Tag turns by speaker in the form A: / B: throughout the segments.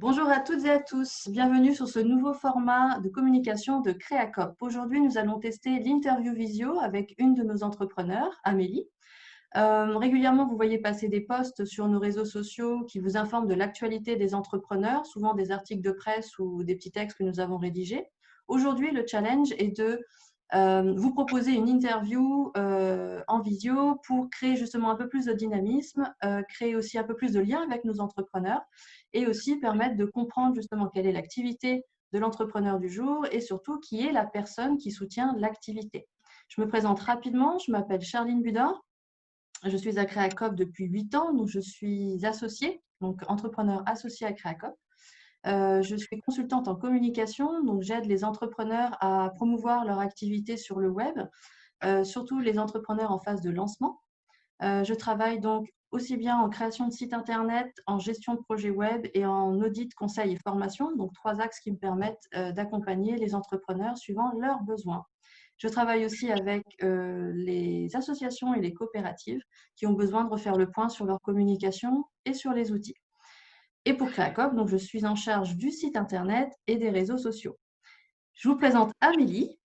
A: Bonjour à toutes et à tous, bienvenue sur ce nouveau format de communication de Créacop. Aujourd'hui, nous allons tester l'interview visio avec une de nos entrepreneurs, Amélie. Régulièrement, vous voyez passer des posts sur nos réseaux sociaux qui vous informent de l'actualité des entrepreneurs, souvent des articles de presse ou des petits textes que nous avons rédigés. Aujourd'hui, le challenge est de vous proposer une interview en visio pour créer justement un peu plus de dynamisme, créer aussi un peu plus de liens avec nos entrepreneurs et aussi permettre de comprendre justement quelle est l'activité de l'entrepreneur du jour et surtout qui est la personne qui soutient l'activité. Je me présente rapidement, je m'appelle Charline Budor, je suis à Créacop depuis 8 ans, donc je suis associée, donc entrepreneur associé à Créacop. Je suis consultante en communication, donc j'aide les entrepreneurs à promouvoir leur activité sur le web, surtout les entrepreneurs en phase de lancement. Je travaille donc aussi bien en création de sites internet, en gestion de projets web et en audit, conseil et formation, donc 3 axes qui me permettent d'accompagner les entrepreneurs suivant leurs besoins. Je travaille aussi avec les associations et les coopératives qui ont besoin de refaire le point sur leur communication et sur les outils. Et pour Créacop, donc je suis en charge du site internet et des réseaux sociaux. Je vous présente Amélie.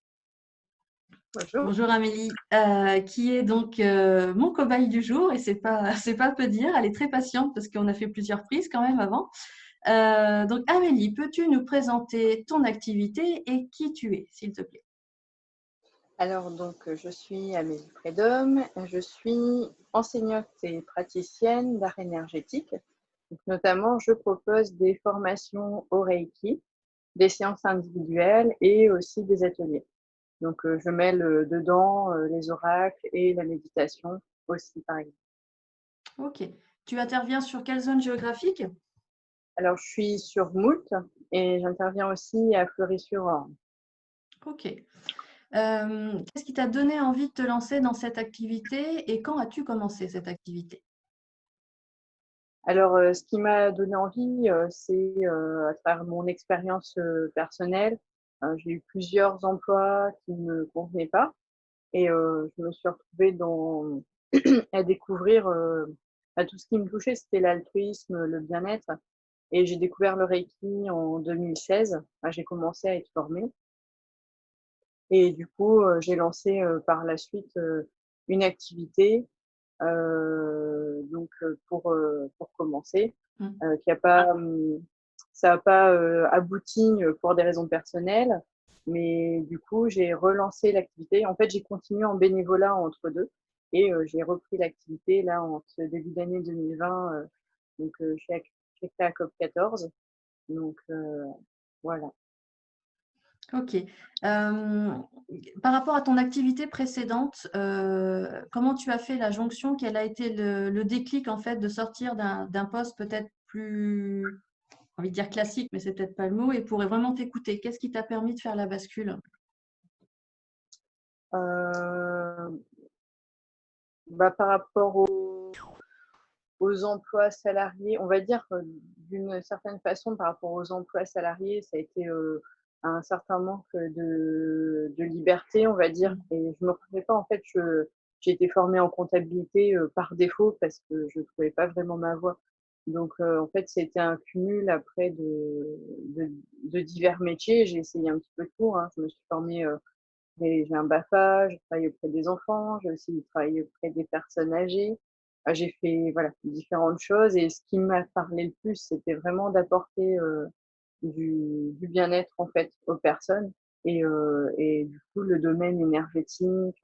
B: Bonjour.
A: Bonjour Amélie, qui est donc mon cobaye du jour et c'est pas peu dire. Elle est très patiente parce qu'on a fait plusieurs prises quand même avant. Donc Amélie, peux-tu nous présenter ton activité et qui tu es, s'il te plaît?
B: Alors je suis Amélie Prédhomme, je suis enseignante et praticienne d'art énergétique. Donc, notamment, je propose des formations au Reiki, des séances individuelles et aussi des ateliers. Donc je mêle dedans les oracles et la méditation aussi, par exemple.
A: Ok. Tu interviens sur quelle zone géographique?
B: Alors je suis sur Moult et j'interviens aussi à Fleury-sur-Orne.
A: Ok. Qu'est-ce qui t'a donné envie de te lancer dans cette activité et quand as-tu commencé cette activité?
B: Alors, ce qui m'a donné envie, c'est, à travers mon expérience, personnelle, j'ai eu plusieurs emplois qui ne me convenaient pas et je me suis retrouvée dans à découvrir, tout ce qui me touchait, c'était l'altruisme, le bien-être et j'ai découvert le Reiki en 2016. J'ai commencé à être formée et du coup, j'ai lancé, par la suite, une activité, pour commencer,
A: Hmm.
B: qui a pas, ça n'a pas abouti pour des raisons personnelles, mais du coup, j'ai relancé l'activité. En fait, j'ai continué en bénévolat entre deux et j'ai repris l'activité là en ce début d'année 2020, chez Créacop 14. Donc voilà.
A: Ok. Par rapport à ton activité précédente, comment tu as fait la jonction? Quel a été le déclic en fait de sortir d'un poste peut-être plus, j'ai envie de dire classique, mais c'est peut-être pas le mot, et pour vraiment t'écouter? Qu'est-ce qui t'a permis de faire la bascule?
B: Heu, Par rapport aux emplois salariés, on va dire, d'une certaine façon, par rapport aux emplois salariés, ça a été, un certain manque de liberté, on va dire
A: Mm.
B: et je me retrouvais pas en fait, j'ai été formée en comptabilité, par défaut parce que je trouvais pas vraiment ma voie. Donc en fait, c'était un cumul après de divers métiers. J'ai essayé un petit peu de tout, hein. Je me suis formée, j'ai un BAFA, j'ai travaillé auprès des enfants, j'ai aussi travaillé auprès des personnes âgées. J'ai fait, voilà, différentes choses et ce qui m'a parlé le plus, c'était vraiment d'apporter, du bien-être, en fait, aux personnes et du coup, le domaine énergétique,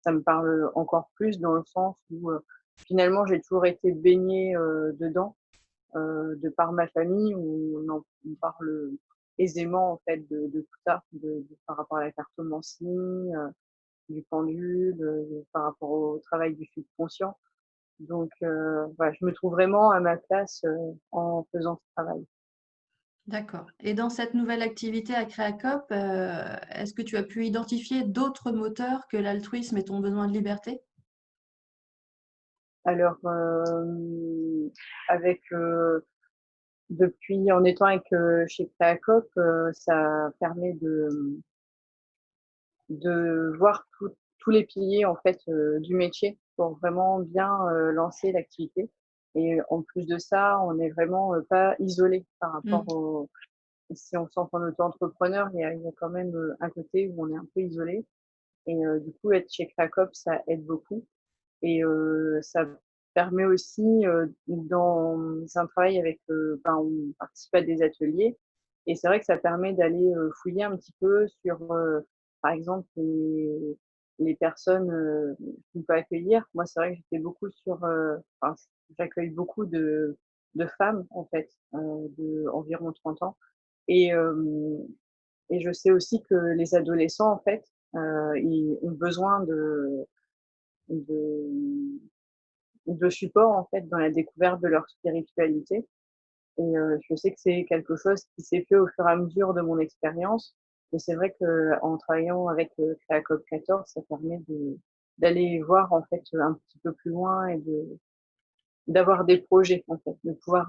B: ça me parle encore plus dans le sens où, finalement, j'ai toujours été baignée, dedans, de par ma famille où on parle aisément en fait de tout ça, par rapport à la cartomancie, du pendule, par rapport au travail du subconscient. Donc voilà, je me trouve vraiment à ma place, en faisant ce travail.
A: D'accord. Et dans cette nouvelle activité à Créacop, est-ce que tu as pu identifier d'autres moteurs que l'altruisme et ton besoin de liberté?
B: Alors, avec, depuis en étant avec, chez Créacop, ça permet de voir tous les piliers en fait, du métier pour vraiment bien, lancer l'activité. Et en plus de ça, on n'est vraiment pas isolé par rapport
A: Mm.
B: au… Si on se sent en auto-entrepreneur, il y a quand même un côté où on est un peu isolé. Et du coup, être chez Cracop, ça aide beaucoup. Et ça permet aussi, dans un travail avec, on participe à des ateliers et c'est vrai que ça permet d'aller, fouiller un petit peu sur, par exemple, les personnes, qu'on peut accueillir. Moi, c'est vrai que j'étais beaucoup sur, j'accueille beaucoup de femmes, en fait, d'environ 30 ans et et je sais aussi que les adolescents, en fait, ils ont besoin de de support en fait dans la découverte de leur spiritualité et je sais que c'est quelque chose qui s'est fait au fur et à mesure de mon expérience et c'est vrai qu'en travaillant avec, Créacop 14, ça permet de d'aller voir en fait, un petit peu plus loin et de d'avoir des projets en fait, de pouvoir,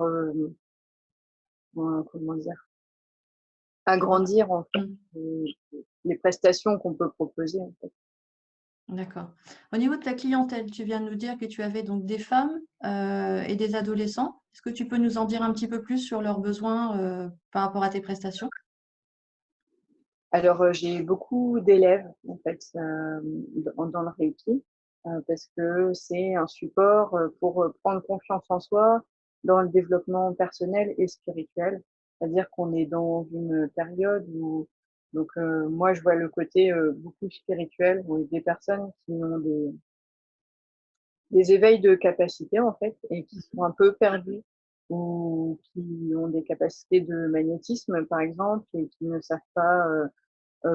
B: comment dire? Agrandir en fait
A: Mm.
B: les prestations qu'on peut proposer en fait.
A: D'accord. Au niveau de ta clientèle, tu viens de nous dire que tu avais donc des femmes et des adolescents. Est-ce que tu peux nous en dire un petit peu plus sur leurs besoins par rapport à tes prestations?
B: Alors, j'ai beaucoup d'élèves en fait, dans le Reiki, parce que c'est un support, pour, prendre confiance en soi dans le développement personnel et spirituel. C'est-à-dire qu'on est dans une période où donc, moi je vois le côté, beaucoup spirituel, où des personnes qui ont des éveils de capacités en fait et qui sont un peu perdus ou qui ont des capacités de magnétisme par exemple et qui ne savent pas,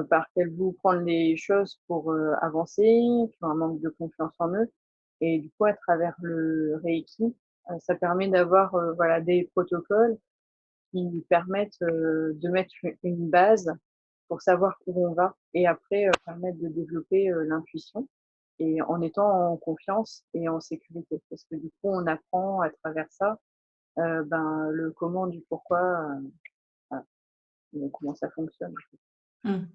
B: par quel bout prendre les choses pour, avancer, qui ont un manque de confiance en eux et du coup à travers le Reiki, ça permet d'avoir, voilà des protocoles qui permettent, de mettre une base pour savoir où on va et après, permettre de développer, l'intuition et en étant en confiance et en sécurité. Parce que du coup, on apprend à travers ça, le comment du pourquoi, voilà, comment ça fonctionne.
A: Mm.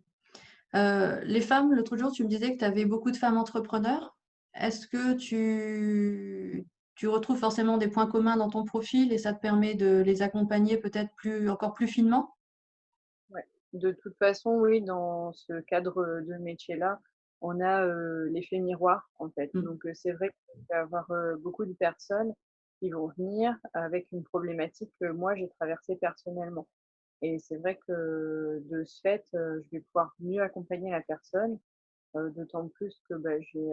A: Les femmes, l'autre jour, tu me disais que tu avais beaucoup de femmes entrepreneurs. Est-ce que tu retrouves forcément des points communs dans ton profil et ça te permet de les accompagner peut-être encore plus finement?
B: Ouais. De toute façon, oui, dans ce cadre, de métier-là, on a, l'effet miroir, en fait.
A: Mm.
B: Donc, c'est vrai qu'il va y avoir, beaucoup de personnes qui vont venir avec une problématique que moi j'ai traversée personnellement. Et c'est vrai que de ce fait, je vais pouvoir mieux accompagner la personne, d'autant plus que, j'ai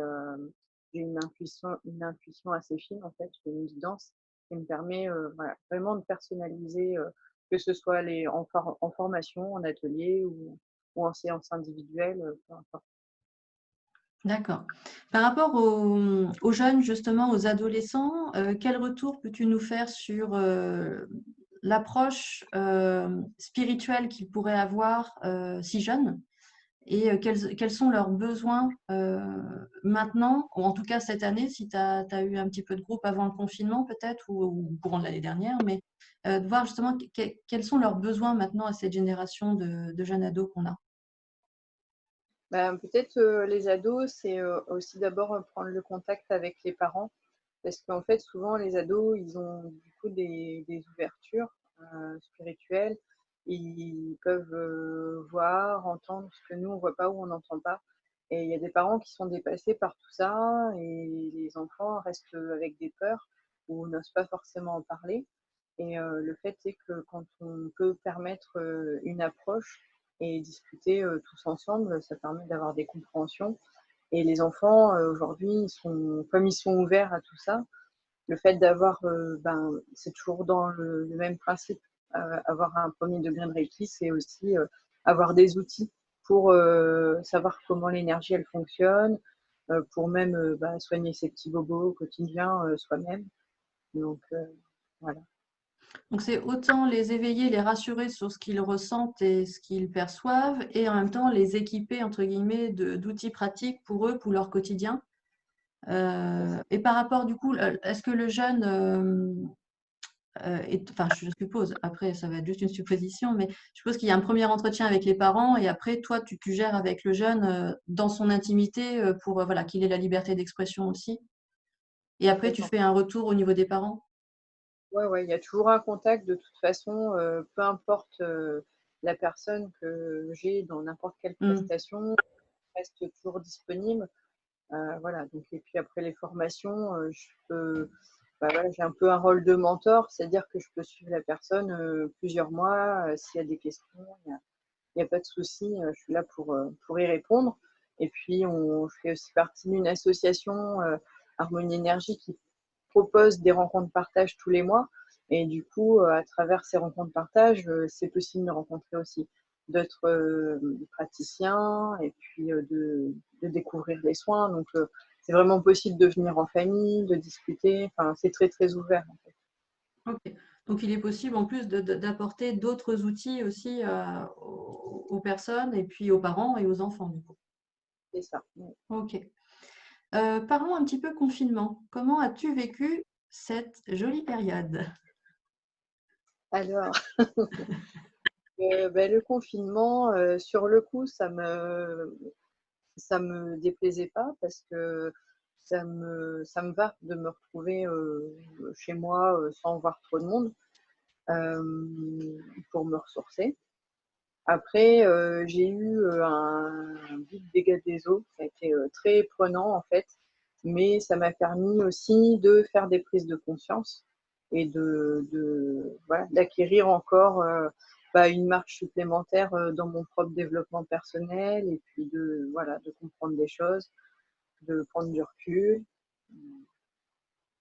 B: une intuition assez fine en fait, j'ai une guidance qui me permet, voilà, vraiment de personnaliser, que ce soit en formation, en atelier ou en séance individuelle, peu importe.
A: D'accord. Par rapport aux jeunes, justement, aux adolescents, quel retour peux-tu nous faire sur l'approche spirituelle qu'ils pourraient avoir si jeunes et quels sont leurs besoins maintenant, ou en tout cas cette année, si tu as eu un petit peu de groupe avant le confinement peut-être ou au courant de l'année dernière, mais de voir justement quels sont leurs besoins maintenant à cette génération de jeunes ados qu'on a.
B: Ben, peut-être, les ados, c'est, aussi d'abord, prendre le contact avec les parents. Parce qu'en fait, souvent, les ados, ils ont du coup des ouvertures, spirituelles. Ils peuvent, voir, entendre ce que nous, on voit pas ou on n'entend pas. Et il y a des parents qui sont dépassés par tout ça et les enfants restent, avec des peurs ou n'osent pas forcément en parler. Et le fait est que quand on peut permettre, une approche et discuter, tous ensemble, ça permet d'avoir des compréhensions et les enfants, aujourd'hui, ils sont ouverts à tout ça, le fait d'avoir, c'est toujours dans le même principe, avoir un premier degré de Reiki, c'est aussi, avoir des outils pour, savoir comment l'énergie elle fonctionne, pour même, soigner ses petits bobos au quotidien, soi-même. Donc voilà.
A: Donc c'est autant les éveiller, les rassurer sur ce qu'ils ressentent et ce qu'ils perçoivent, et en même temps les équiper entre guillemets d'outils pratiques pour eux, pour leur quotidien. Et par rapport du coup, est-ce que le jeune enfin je suppose, après ça va être juste une supposition, mais je suppose qu'il y a un premier entretien avec les parents et après toi tu gères avec le jeune dans son intimité pour voilà qu'il ait la liberté d'expression aussi. Et après tu
B: Complètement.
A: fais un retour au niveau des parents.
B: Ouais, ouais, il y a toujours un contact de toute façon, peu importe, la personne que j'ai dans n'importe quelle
A: Mmh.
B: prestation, reste toujours disponible. Voilà, donc et puis après les formations, je peux bah, voilà, j'ai un peu un rôle de mentor, c'est-à-dire que je peux suivre la personne, plusieurs mois, s'il y a des questions, il y a pas de souci, je suis là pour y répondre et puis je fais aussi partie d'une association, Harmonie Énergie qui propose des rencontres partage tous les mois et du coup, à travers ces rencontres partage, c'est possible de rencontrer aussi d'autres, praticiens et puis, de découvrir les soins donc c'est vraiment possible de venir en famille, de discuter, enfin, c'est très, très ouvert, en fait.
A: OK. Donc il est possible en plus d'apporter d'autres outils aussi, aux personnes et puis aux parents et aux enfants du coup?
B: C'est ça, mmh.
A: OK. Parlons un petit peu confinement. Comment as-tu vécu cette jolie période?
B: Alors, bah, le confinement, sur le coup, ça me déplaisait pas parce que ça me va de me retrouver, chez moi, sans voir trop de monde, pour me ressourcer. Après, j'ai eu, un vite dégât des eaux. Ça a été, très prenant en fait, mais ça m'a permis aussi de faire des prises de conscience et de voilà, d'acquérir encore, bah, une marche supplémentaire, dans mon propre développement personnel et puis de voilà, de comprendre des choses, de prendre du recul.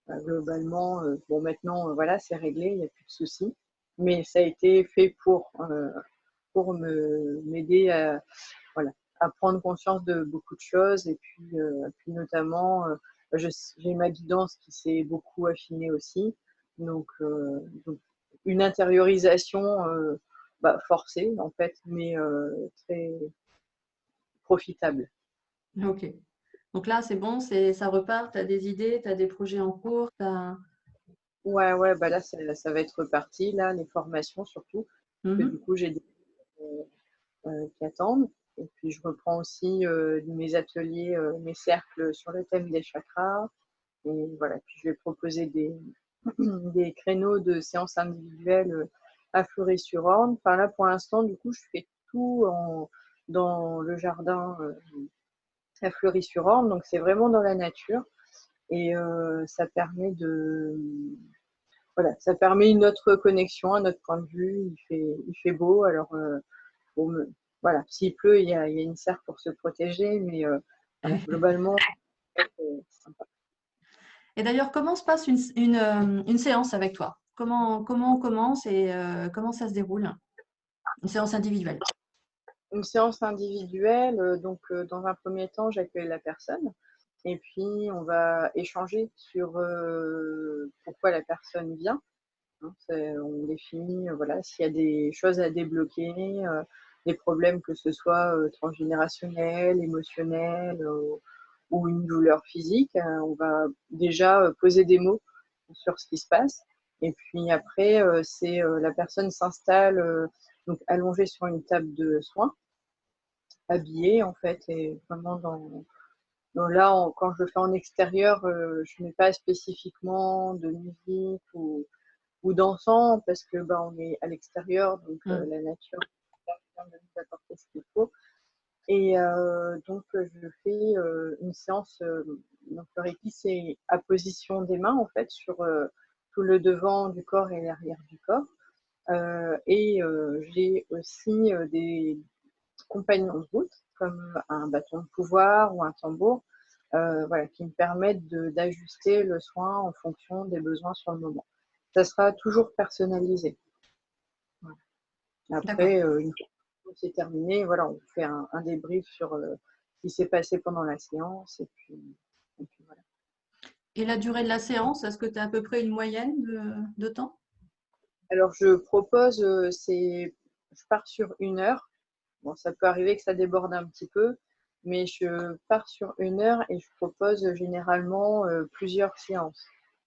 B: Globalement, bon maintenant, voilà, c'est réglé, il y a plus de soucis, mais ça a été fait pour m'aider à voilà, à prendre conscience de beaucoup de choses et puis notamment, j'ai ma guidance qui s'est beaucoup affinée aussi, donc une intériorisation, bah, forcée en fait, mais très profitable.
A: OK. Donc là, c'est bon, ça repart, tu as des idées, tu as des projets en cours, tu as
B: Ouais, ouais, bah, là, ça va être reparti, là, les formations surtout, parce que du
A: mmh.
B: coup, j'ai des qui attendent et puis je reprends aussi, mes ateliers, mes cercles sur le thème des chakras et voilà, puis je vais proposer des des créneaux de séances individuelles, à Fleury-sur-Orne. Enfin là, pour l'instant, du coup, je fais tout dans le jardin, à Fleury-sur-Orne, donc c'est vraiment dans la nature et ça permet voilà, ça permet une autre connexion, un autre point de vue. Il fait beau, alors bon, voilà, s'il pleut, il y a une serre pour se protéger, mais voilà, globalement, c'est sympa.
A: Et d'ailleurs, comment se passe une séance avec toi? Comment on commence et comment ça se déroule? Une séance individuelle?
B: Une séance individuelle, donc dans un premier temps, j'accueille la personne et puis on va échanger sur, pourquoi la personne vient, hein. On définit, voilà, s'il y a des choses à débloquer, des problèmes que ce soit, transgénérationnels, émotionnels, ou une douleur physique, on va déjà, poser des mots sur ce qui se passe et puis après, la personne s'installe, donc allongée sur une table de soins, habillée en fait et vraiment dans là, quand je le fais en extérieur, je mets pas spécifiquement de musique ou d'encens parce que, bah, on est à l'extérieur donc
A: Mmh.
B: la nature vient de nous apporter ce qu'il faut et donc je fais, une séance, donc le reiki, c'est apposition des mains en fait sur, tout le devant du corps et l'arrière du corps, et j'ai aussi, des compagnons de route comme un bâton de pouvoir ou un tambour, voilà, qui me permettent d'ajuster le soin en fonction des besoins sur le moment. Ça sera toujours personnalisé. Voilà.
A: D'accord.
B: Après, une fois que c'est terminé, voilà, on fait un débrief sur, ce qui s'est passé pendant la séance et puis voilà.
A: Et la durée de la séance, est-ce que tu as à peu près une moyenne de temps?
B: Alors je propose, je pars sur 1 heure. Bon, ça peut arriver que ça déborde un petit peu, mais je pars sur 1 heure et je propose généralement, plusieurs séances.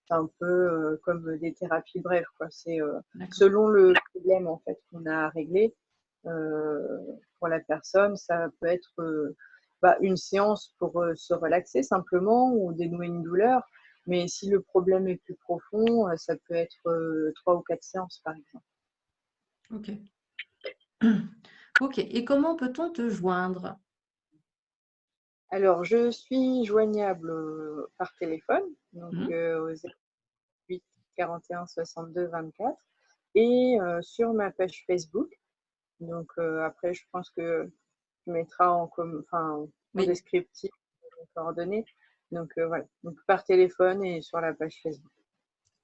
B: C'est un peu, comme des thérapies brèves, quoi. C'est,
A: D'accord.
B: selon le problème, en fait, qu'on a à régler, heu, pour la personne, ça peut être, bah, une séance pour, se relaxer simplement ou dénouer une douleur. Mais si le problème est plus profond, ça peut être 3 ou 4 séances, par exemple.
A: Ok. Ok. Et comment peut-on te joindre?
B: Alors, je suis joignable par téléphone, donc
A: Hmm.
B: au 08 41 62 24, et sur ma page Facebook. Donc après, je pense que tu mettras en
A: Oui.
B: descriptif les coordonnées. Donc voilà, donc par téléphone et sur la page Facebook.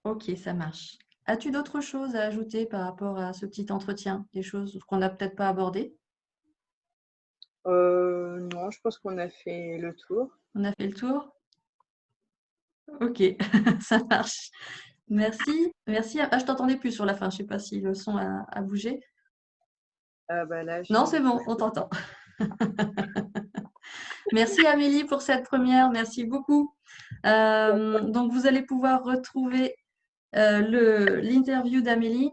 A: Ok, ça marche. As-tu d'autres choses à ajouter par rapport à ce petit entretien? Des choses qu'on n'a peut-être pas abordées?
B: Non, je pense qu'on a fait le tour.
A: On a fait le tour? Ok, ça marche. Merci. Merci. Ah, je t'entendais plus sur la fin. Je sais pas si le son a bougé.
B: Ah bah là,
A: Non, c'est
B: j'ai
A: bon, on t'entend. Merci Amélie pour cette première. Merci beaucoup. Donc, vous allez pouvoir retrouver l'interview d'Amélie.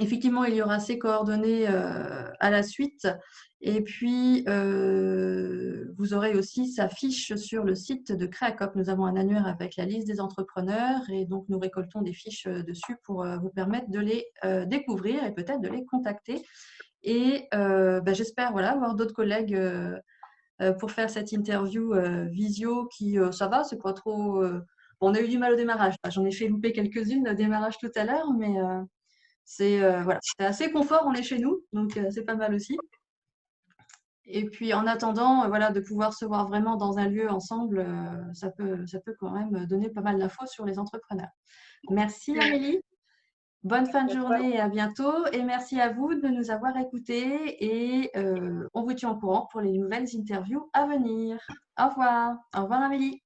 A: Effectivement, il y aura ses coordonnées à la suite. Et puis, vous aurez aussi sa fiche sur le site de Créacop. Nous avons un annuaire avec la liste des entrepreneurs et donc nous récoltons des fiches dessus pour vous permettre de les découvrir et peut-être de les contacter. Et j'espère avoir d'autres collègues pour faire cette interview visio qui, ça va, c'est pas trop… Bon, on a eu du mal au démarrage. J'en ai fait louper quelques-unes au démarrage tout à l'heure, mais… c'est assez confort, on est chez nous, donc c'est pas mal aussi. Et puis en attendant, de pouvoir se voir vraiment dans un lieu ensemble, ça peut quand même donner pas mal d'infos sur les entrepreneurs. Merci Amélie, bonne fin de
B: à toi.
A: journée et à bientôt. Et merci à vous de nous avoir écoutés et on vous tient au courant pour les nouvelles interviews à venir. Au revoir Amélie.